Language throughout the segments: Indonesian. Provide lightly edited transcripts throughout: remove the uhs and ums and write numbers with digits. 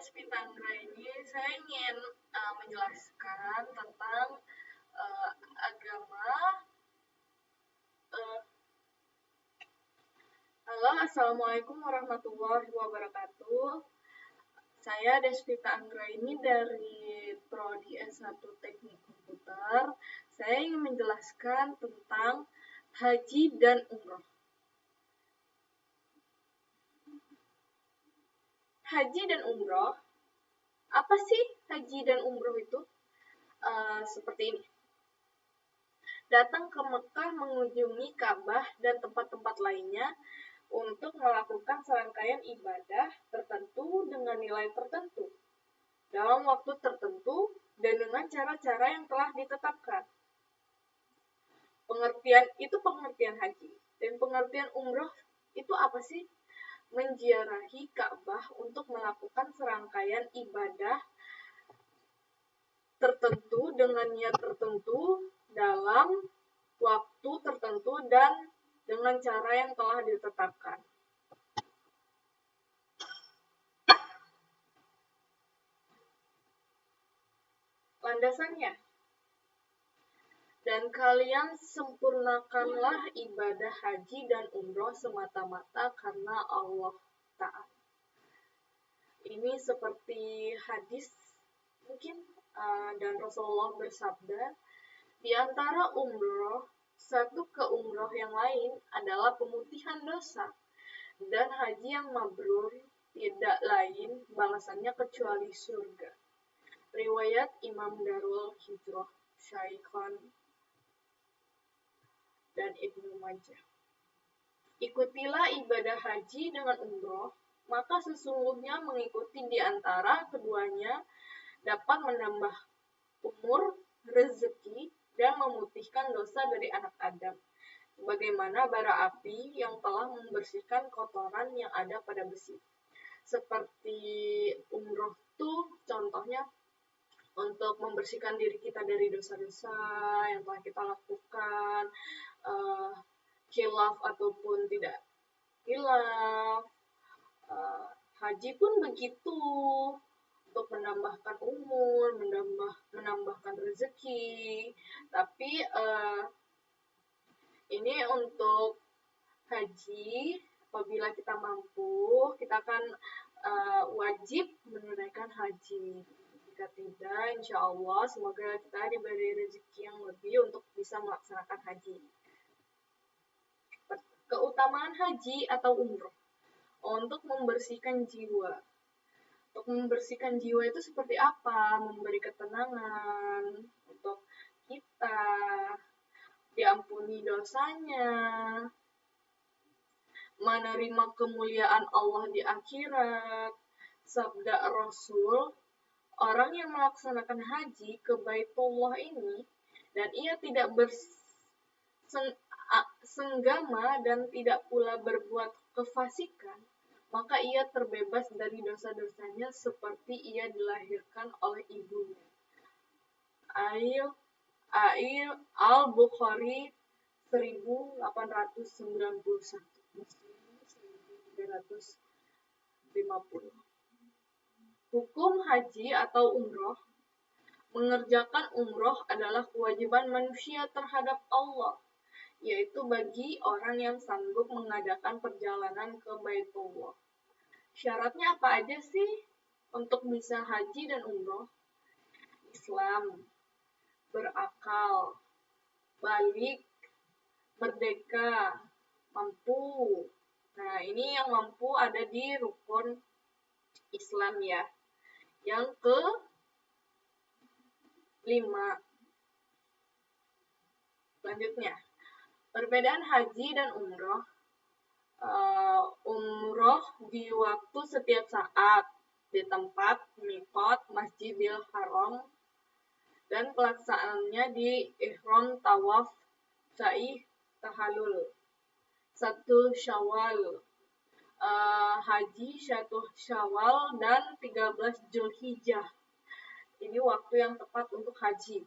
Despita Anggra ini saya ingin menjelaskan tentang agama. Halo, Assalamualaikum warahmatullahi wabarakatuh. Saya Despita Anggra ini dari Prodi S1 Teknik Komputer. Saya ingin menjelaskan tentang haji dan umroh. Haji dan umroh, apa sih haji dan umroh itu? Seperti ini. Datang ke Mekah mengunjungi Ka'bah dan tempat-tempat lainnya untuk melakukan serangkaian ibadah tertentu dengan nilai tertentu, dalam waktu tertentu, dan dengan cara-cara yang telah ditetapkan. Pengertian haji. Dan pengertian umroh itu apa sih? Menziarahi Ka'bah untuk melakukan serangkaian ibadah tertentu dengan niat tertentu dalam waktu tertentu dan dengan cara yang telah ditetapkan. Landasannya, dan kalian sempurnakanlah ibadah haji dan umroh semata-mata karena Allah Ta'ala. Ini seperti hadis mungkin, dan Rasulullah bersabda, di antara umroh satu ke umroh yang lain adalah pemutihan dosa, dan haji yang mabrur tidak lain balasannya kecuali surga. Riwayat Imam Darul Hijrah Syaikhan dan Ibnu Majah. Ikutilah ibadah haji dengan umroh, maka sesungguhnya mengikuti di antara keduanya dapat menambah umur, rezeki, dan memutihkan dosa dari anak Adam, sebagaimana bara api yang telah membersihkan kotoran yang ada pada besi. Seperti umroh tuh contohnya untuk membersihkan diri kita dari dosa-dosa yang telah kita lakukan, khilaf ataupun tidak khilaf. Haji pun begitu, untuk menambahkan umur, menambahkan rezeki. Tapi ini untuk haji, apabila kita mampu, kita akan wajib menunaikan haji. Jika tidak, insya Allah semoga kita diberi rezeki yang lebih untuk bisa melaksanakan haji. Keutamaan haji atau umroh untuk membersihkan jiwa. Untuk membersihkan jiwa itu seperti apa? Memberi ketenangan untuk kita, diampuni dosanya, menerima kemuliaan Allah di akhirat. Sabda Rasul, orang yang melaksanakan haji ke Baitullah ini dan ia tidak bersenggama dan tidak pula berbuat kefasikan, maka ia terbebas dari dosa-dosanya seperti ia dilahirkan oleh ibunya. Al-Bukhari 1891, Muslim 1350. Hukum haji atau umroh. Mengerjakan umroh adalah kewajiban manusia terhadap Allah, yaitu bagi orang yang sanggup mengadakan perjalanan ke Baitullah. Syaratnya apa aja sih untuk bisa haji dan umroh? Islam, berakal, balik, merdeka, mampu. Nah, ini yang mampu ada di rukun Islam ya. Yang ke-5. Selanjutnya, perbedaan haji dan umroh. Umroh di waktu setiap saat, di tempat miqat Masjidil Haram, dan pelaksanaannya di ihram, tawaf, sa'i, tahallul. 1 Syawal, haji 1 Syawal dan 13 Zulhijjah. Ini waktu yang tepat untuk haji.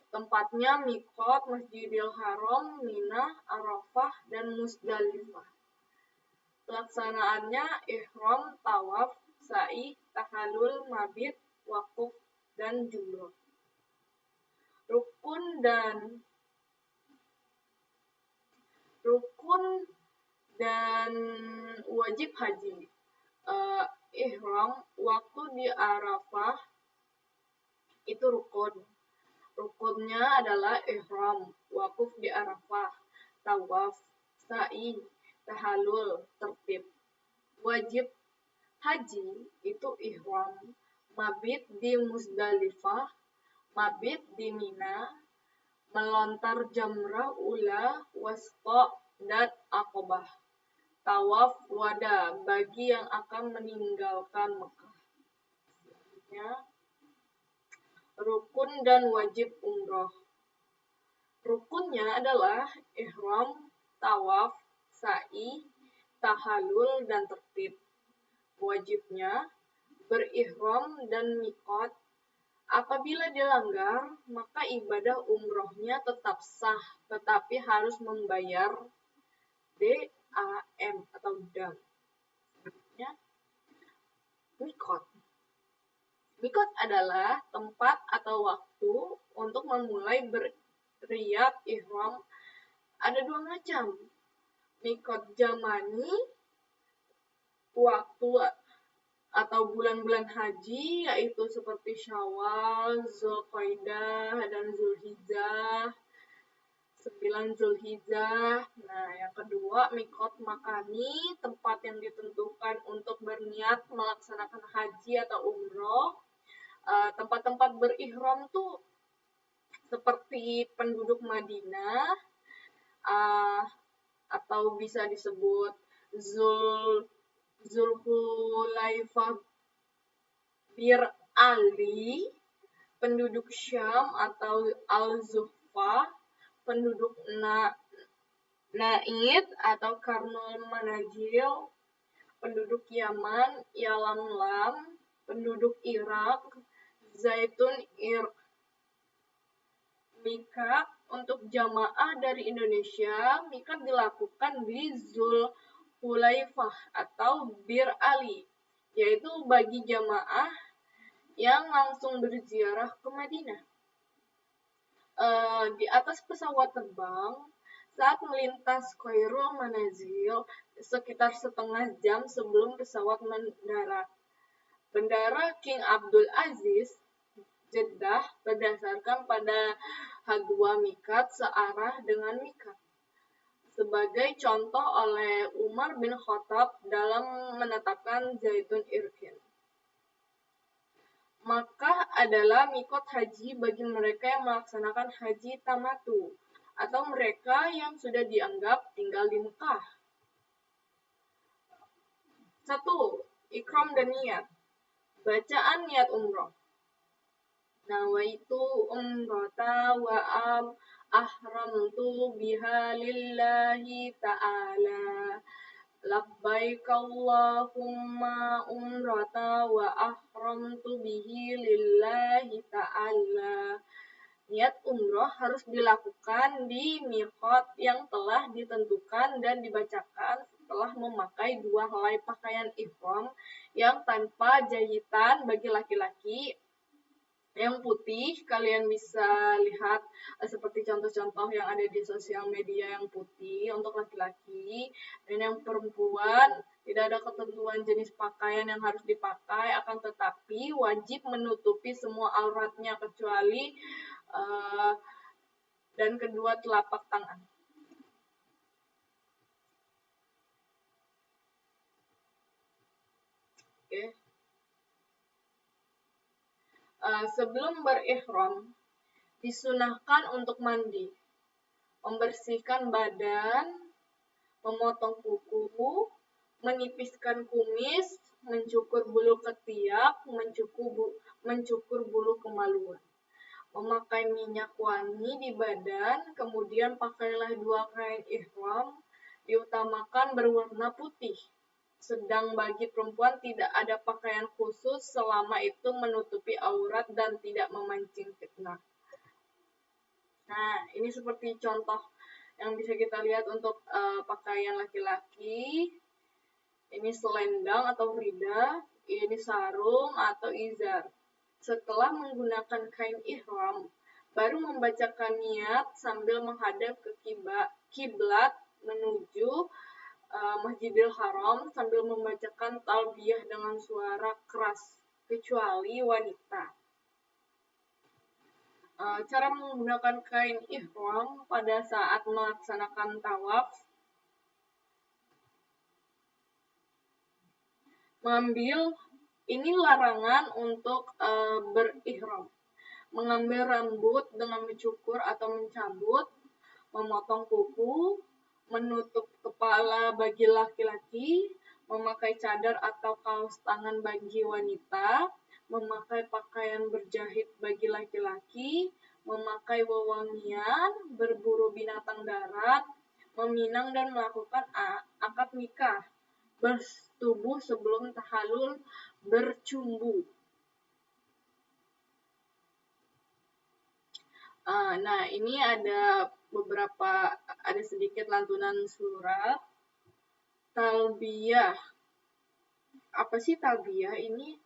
Tempatnya miqat Masjidil Haram, Mina, Arafah, dan Musdalifah. Pelaksanaannya ihram, tawaf, sa'i, tahallul, mabit, wakuf, dan jumroh. Rukun dan wajib haji. Ihram waktu di Arafah itu rukun. Rukunnya adalah ihram, wakuf di Arafah, tawaf, sa'i, tahallul, tertib. Wajib haji itu ihram, mabit di Muzdalifah, mabit di Mina, melontar jamrah ula, wasqa, dan aqobah. Tawaf wada bagi yang akan meninggalkan Mekah. Selanjutnya, rukun dan wajib umroh. Rukunnya adalah ihram, tawaf, sa'i, tahallul, dan tertib. Wajibnya berihram dan miqat. Apabila dilanggar, maka ibadah umrohnya tetap sah, tetapi harus membayar DAM atau dam. Selanjutnya, miqat. Miqat adalah tempat atau waktu untuk memulai berniat ihram. Ada dua macam. Miqat zamani, waktu atau bulan-bulan haji, yaitu seperti Syawal, Zulqa'dah, dan Zulhijjah, 9 Zulhijjah. Nah, yang kedua, miqat makani, tempat yang ditentukan untuk berniat melaksanakan haji atau umroh. Tempat-tempat berihram tuh seperti penduduk Madinah, atau bisa disebut Zulhulaifah, Bir Ali, penduduk Syam atau Al-Zuhfa, penduduk Naid atau Karnul Manajil, penduduk Yaman, Yalamlam, penduduk Irak, Zaitun Miqat untuk jamaah dari Indonesia, miqat dilakukan di Zulhulaifah atau Bir Ali, yaitu bagi jamaah yang langsung berziarah ke Madinah. Di atas pesawat terbang, saat melintas Khairul Manazil, sekitar setengah jam sebelum pesawat mendarat. Bandara King Abdul Aziz, Jeddah, berdasarkan pada H2 miqat searah dengan miqat. Sebagai contoh oleh Umar bin Khattab dalam menetapkan Zaitun Irkin. Makkah adalah miqat haji bagi mereka yang melaksanakan haji tamatu, atau mereka yang sudah dianggap tinggal di Mekah. 1. Ikram dan niat. Bacaan niat umroh. Nawaitu umrata wa ahramtu biha lillahi ta'ala. Labbaik Allahumma umrata wa ahramtu bihi lillahi ta'ala. Niat umroh harus dilakukan di miqat yang telah ditentukan dan dibacakan setelah memakai 2 helai pakaian ihram yang tanpa jahitan bagi laki-laki. Yang putih, kalian bisa lihat seperti contoh-contoh yang ada di sosial media yang putih untuk laki-laki. Dan yang perempuan, tidak ada ketentuan jenis pakaian yang harus dipakai, akan tetapi wajib menutupi semua auratnya kecuali dan kedua telapak tangan. Oke. Sebelum berihram, disunahkan untuk mandi, membersihkan badan, memotong kuku, menipiskan kumis, mencukur bulu ketiak, mencukur bulu kemaluan, memakai minyak wangi di badan, kemudian pakailah 2 kain ihram, diutamakan berwarna putih. Sedang bagi perempuan tidak ada pakaian khusus selama itu menutupi aurat dan tidak memancing fitnah. Nah, ini seperti contoh yang bisa kita lihat untuk pakaian laki-laki. Ini selendang atau rida, ini sarung atau izar. Setelah menggunakan kain ihram, baru membacakan niat sambil menghadap ke kiblat menuju Masjidil Haram sambil membacakan talbiyah dengan suara keras, kecuali wanita. Cara menggunakan kain ihram pada saat melaksanakan tawaf. Ini larangan untuk berihram. Mengambil rambut dengan mencukur atau mencabut, memotong kuku, menutup kepala bagi laki-laki, memakai cadar atau kaos tangan bagi wanita, memakai pakaian berjahit bagi laki-laki, memakai wewangian, berburu binatang darat, meminang dan melakukan akad nikah, bertubuh sebelum tahallul, bercumbu. Nah, ini ada sedikit lantunan surah talbiyah. Apa sih talbiyah? Ini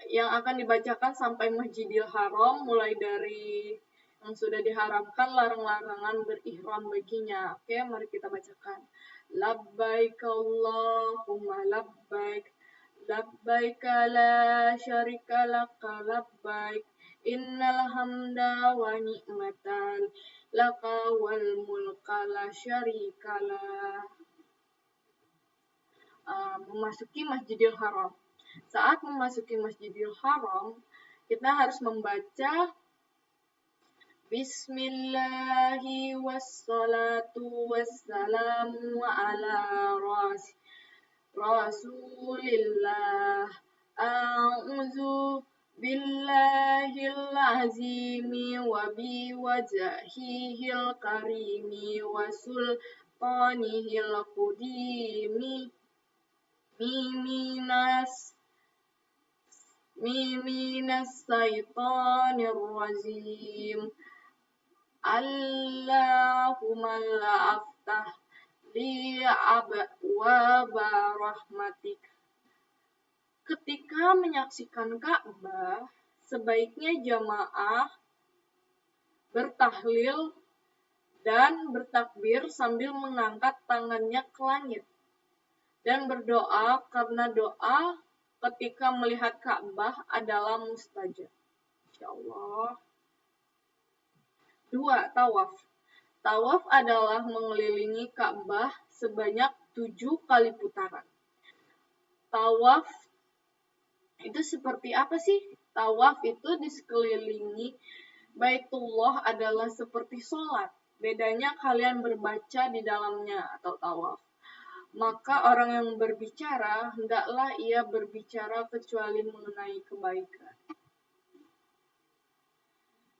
yang akan dibacakan sampai Masjidil Haram, mulai dari yang sudah diharamkan, larang-larangan berihram baginya. Oke, mari kita bacakan. Labbaik Allahumma labbaik, labbaik la syarika laka labbaik, innal hamda wa ni'matal laka wal mulka la syarikalah. Memasuki Masjidil Haram. Saat memasuki Masjidil Haram, kita harus membaca Bismillahi wassalatu wassalamu ala Rasulillah. A'udzu billahil azimi wa bi wajhihil karimi wa sultanihil qudimi minas syaitanir rajim. Allahumma la aftah li abwaba rahmatik. Ketika menyaksikan Ka'bah, sebaiknya jamaah bertahlil dan bertakbir sambil mengangkat tangannya ke langit dan berdoa, karena doa ketika melihat Ka'bah adalah mustajab. Insyaallah. 2. Tawaf. Tawaf adalah mengelilingi Ka'bah sebanyak 7 kali putaran. Tawaf itu seperti apa sih? Tawaf itu di sekelilingi Baitullah adalah seperti sholat. Bedanya kalian berbaca di dalamnya atau tawaf. Maka orang yang berbicara, hendaklah ia berbicara kecuali mengenai kebaikan.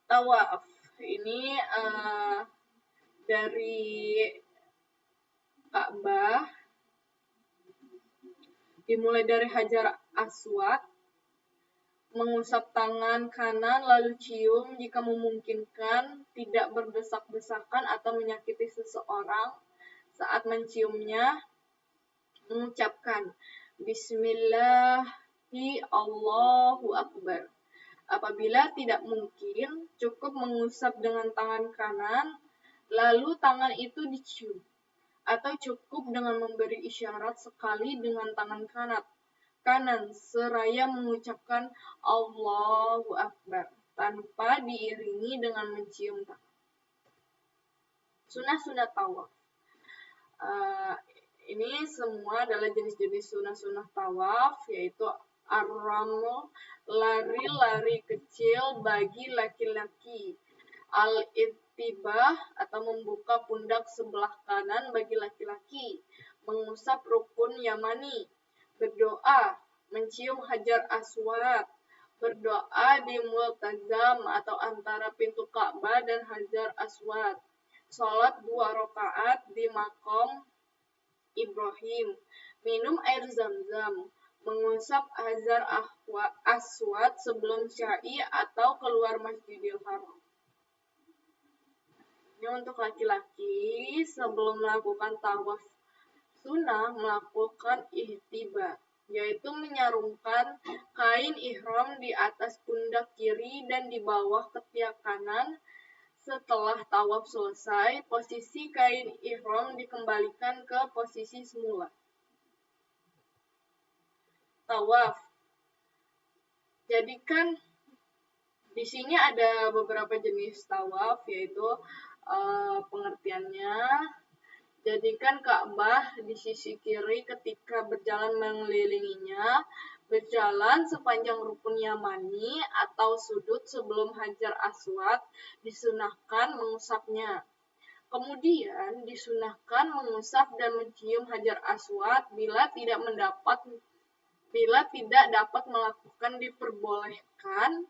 Tawaf ini dari Ka'bah, dimulai dari Hajar Aswad, mengusap tangan kanan lalu cium jika memungkinkan, tidak berdesak-desakan atau menyakiti seseorang. Saat menciumnya, mengucapkan Bismillahi Allahu Akbar. Apabila tidak mungkin, cukup mengusap dengan tangan kanan, lalu tangan itu dicium. Atau cukup dengan memberi isyarat sekali dengan tangan kanan, seraya mengucapkan Allahu Akbar, tanpa diiringi dengan mencium tangan. Sunah-sunah tawaf. Ini semua adalah jenis-jenis sunah-sunah tawaf, yaitu ar-raml, lari-lari kecil bagi laki-laki. Al-ittibah atau membuka pundak sebelah kanan bagi laki-laki. Mengusap rukun yamani. Berdoa, mencium Hajar Aswad. Berdoa di multazam atau antara pintu Ka'bah dan Hajar Aswad. Salat 2 rakaat di maqam Ibrahim. Minum air zam-zam. Mengusap Hajar Aswad sebelum sya'i atau keluar Masjidil Haram. Ini untuk laki-laki sebelum melakukan tawaf Sunnah melakukan ihtiba, yaitu menyarungkan kain ihram di atas pundak kiri dan di bawah ketiak kanan. Setelah tawaf selesai, posisi kain ihram dikembalikan ke posisi semula. Tawaf. Jadi kan di sini ada beberapa jenis tawaf, yaitu pengertiannya. Jadikan Ka'bah di sisi kiri ketika berjalan mengelilinginya, berjalan sepanjang rukun Yamani atau sudut sebelum Hajar Aswad, disunahkan mengusapnya. Kemudian disunahkan mengusap dan mencium Hajar Aswad bila tidak dapat melakukan diperbolehkan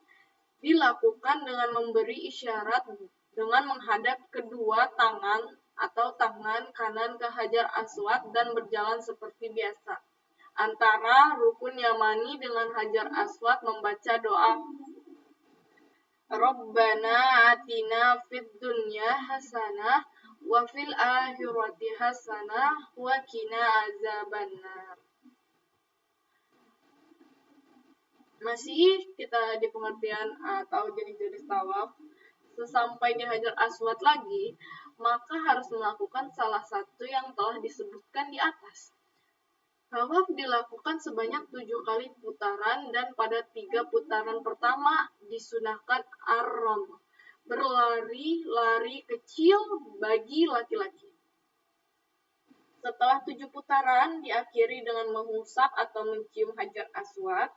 dilakukan dengan memberi isyarat dengan menghadap kedua tangan atau tangan kanan ke Hajar Aswad dan berjalan seperti biasa. Antara rukun Yamani dengan Hajar Aswad membaca doa Rabbana atina fid dunya hasanah wa fil akhirati hasanah wa qina azabannar. Masih kita di pengertian atau jenis-jenis tawaf. Sesampai di Hajar Aswad lagi, maka harus melakukan salah satu yang telah disebutkan di atas. Tawaf dilakukan sebanyak 7 kali putaran dan pada 3 putaran pertama disunahkan ar-ram, berlari-lari kecil bagi laki-laki. Setelah 7 putaran diakhiri dengan mengusap atau mencium Hajar Aswad,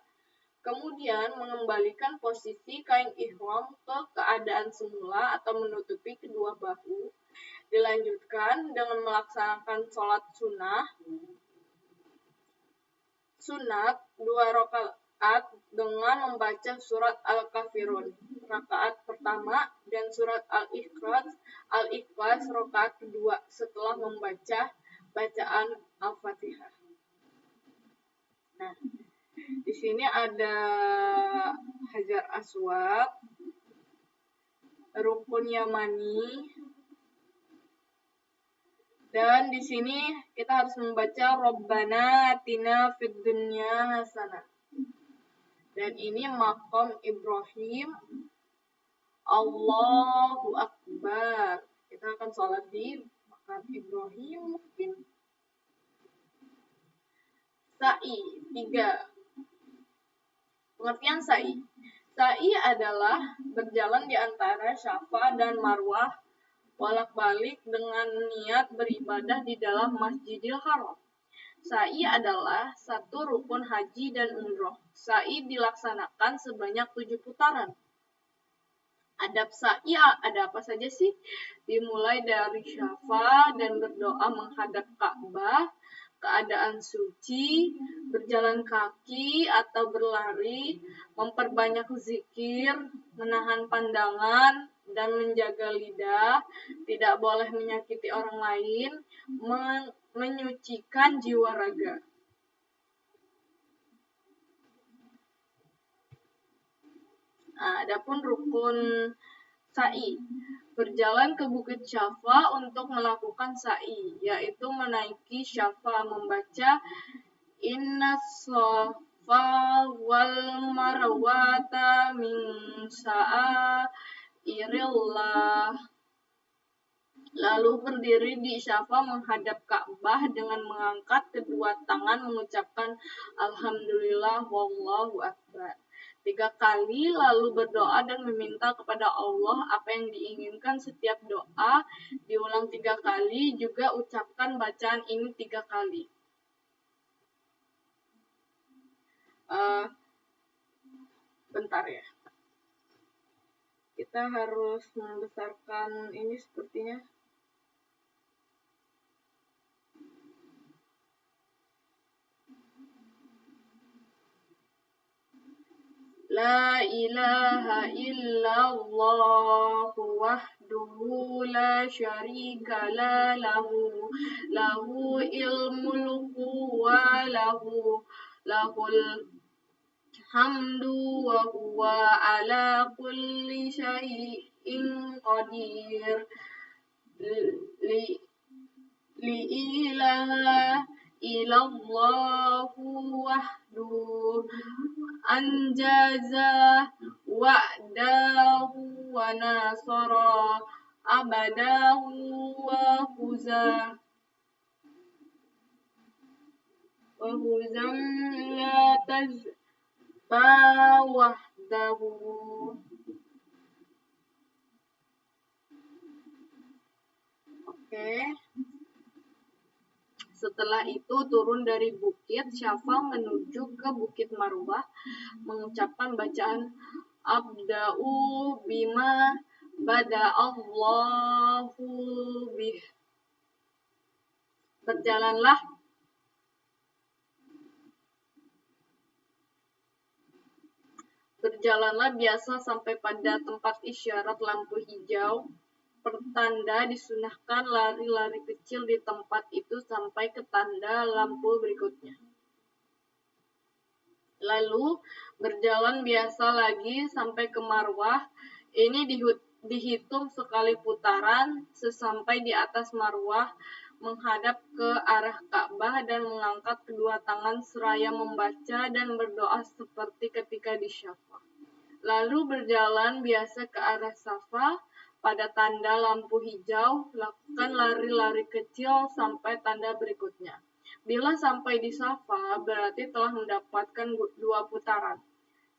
kemudian mengembalikan posisi kain ihram ke keadaan semula atau menutupi kedua bahu. Dilanjutkan dengan melaksanakan sholat sunat 2 rakaat dengan membaca surat Al-Kafirun rakaat pertama dan surat Al-Ikhlas rakaat kedua setelah membaca bacaan Al-Fatihah. Nah, di sini ada Hajar Aswad, rukun Yamani, dan di sini kita harus membaca Rabbana atina fid dunya hasanah. Dan ini maqam Ibrahim. Allahu Akbar. Kita akan sholat di maqam Ibrahim mungkin. Sa'i 3. Pengertian sa'i. Sa'i adalah berjalan di antara Safa dan Marwah bolak-balik dengan niat beribadah di dalam Masjidil Haram. Sa'i adalah satu rukun haji dan umroh. Sa'i dilaksanakan sebanyak 7 putaran. Adab sa'i ada apa saja sih? Dimulai dari Safa dan berdoa menghadap Ka'bah, keadaan suci, berjalan kaki atau berlari, memperbanyak zikir, menahan pandangan, dan menjaga lidah, tidak boleh menyakiti orang lain, menyucikan jiwa raga. Nah, adapun rukun sa'i, berjalan ke Bukit Syafa untuk melakukan sa'i, yaitu menaiki Syafa, membaca Inna Safa wal Marwata min Sa'airillah. Lalu berdiri di Syafa menghadap Ka'bah dengan mengangkat kedua tangan mengucapkan Alhamdulillah wallahu akbar 3 kali, lalu berdoa dan meminta kepada Allah apa yang diinginkan. Setiap doa diulang 3 kali, juga ucapkan bacaan ini 3 kali. Bentar ya. Kita harus membesarkan ini sepertinya. La ilaha illallah wahdahu la syarika la lahu ilmul wa lahul hamdu wa huwa ala kulli syai'in qadir. li'ilaha ilallahu wahdu anjaza wa'dahu wa nasara abadahu wa huzam la tazba wahdahu. Oke. Setelah itu turun dari bukit Syafa menuju ke Bukit Marwah, mengucapkan bacaan Abda'u bima bada'allahu bih. Berjalanlah biasa sampai pada tempat isyarat lampu hijau. Pertanda disunahkan lari-lari kecil di tempat itu sampai ke tanda lampu berikutnya. Lalu berjalan biasa lagi sampai ke Marwah. Ini dihitung sekali putaran. Sesampai di atas Marwah, menghadap ke arah Ka'bah dan mengangkat kedua tangan seraya membaca dan berdoa seperti ketika di Syafa. Lalu berjalan biasa ke arah Safa. Pada tanda lampu hijau, lakukan lari-lari kecil sampai tanda berikutnya. Bila sampai di Safa, berarti telah mendapatkan 2 putaran.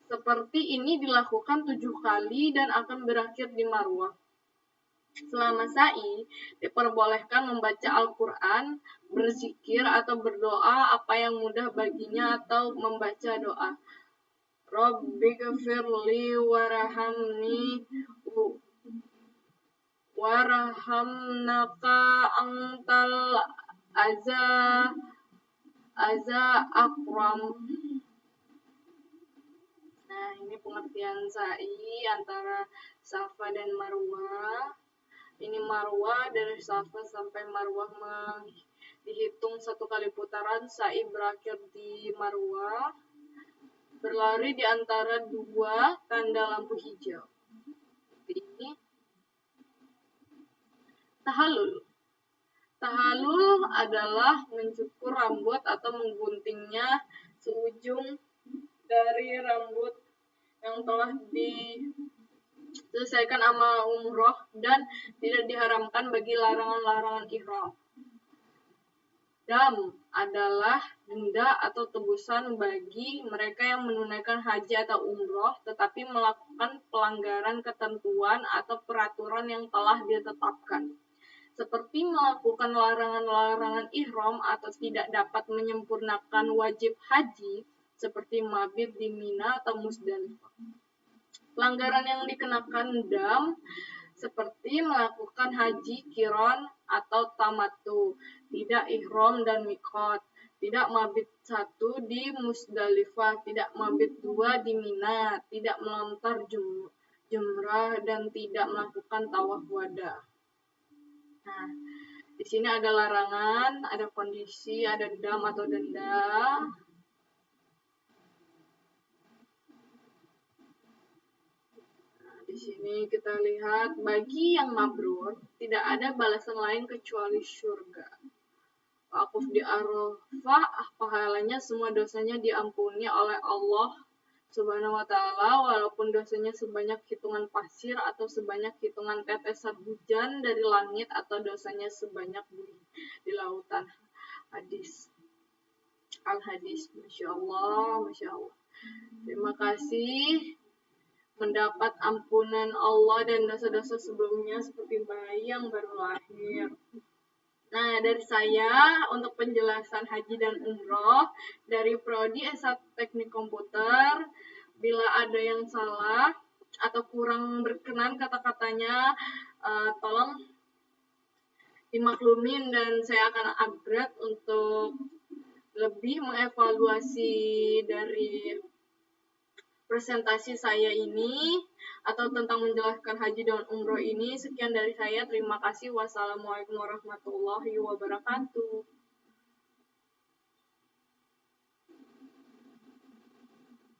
Seperti ini dilakukan 7 kali dan akan berakhir di Marwah. Selama sa'i, diperbolehkan membaca Al-Quran, berzikir atau berdoa apa yang mudah baginya atau membaca doa. Rabbighfirli warhamni warhamnaka antal aza akram. Nah, ini pengertian sa'i antara Safa dan Marwah. Ini Marwah dari Safa sampai Marwah dihitung 1 kali putaran, sa'i berakhir di Marwah. Berlari di antara 2 tanda lampu hijau. Ini tahallul. Tahallul adalah mencukur rambut atau mengguntingnya seujung dari rambut yang telah diselesaikan amal umroh dan tidak diharamkan bagi larangan-larangan ihram. Dam adalah denda atau tebusan bagi mereka yang menunaikan haji atau umroh tetapi melakukan pelanggaran ketentuan atau peraturan yang telah ditetapkan, seperti melakukan larangan-larangan ihram atau tidak dapat menyempurnakan wajib haji seperti mabit di Mina atau Musdalifah. Pelanggaran yang dikenakan dam seperti melakukan haji qiran atau tamattu, tidak ihram dan miqat, tidak mabit 1 di Musdalifah, tidak mabit 2 di Mina, tidak melontar jumrah dan tidak melakukan tawaf wada. Nah, di sini ada larangan, ada kondisi, ada dam atau denda. Di sini kita lihat, bagi yang mabrur tidak ada balasan lain kecuali surga. Wakuf di Arafah, pahalanya semua dosanya diampuni oleh Allah Subhanahu wa Ta'ala, walaupun dosanya sebanyak hitungan pasir atau sebanyak hitungan tetesan hujan dari langit atau dosanya sebanyak buih di lautan. Hadis Al-Hadis. Masya Allah, Masya Allah. Terima kasih. Mendapat ampunan Allah dan dosa-dosa sebelumnya seperti bayi yang baru lahir. Nah, dari saya untuk penjelasan haji dan umroh dari Prodi S1 Teknik Komputer, bila ada yang salah atau kurang berkenan kata-katanya, tolong dimaklumin dan saya akan upgrade untuk lebih mengevaluasi dari presentasi saya ini atau tentang menjelaskan haji dan umroh ini. Sekian dari saya, terima kasih. Wassalamualaikum warahmatullahi wabarakatuh.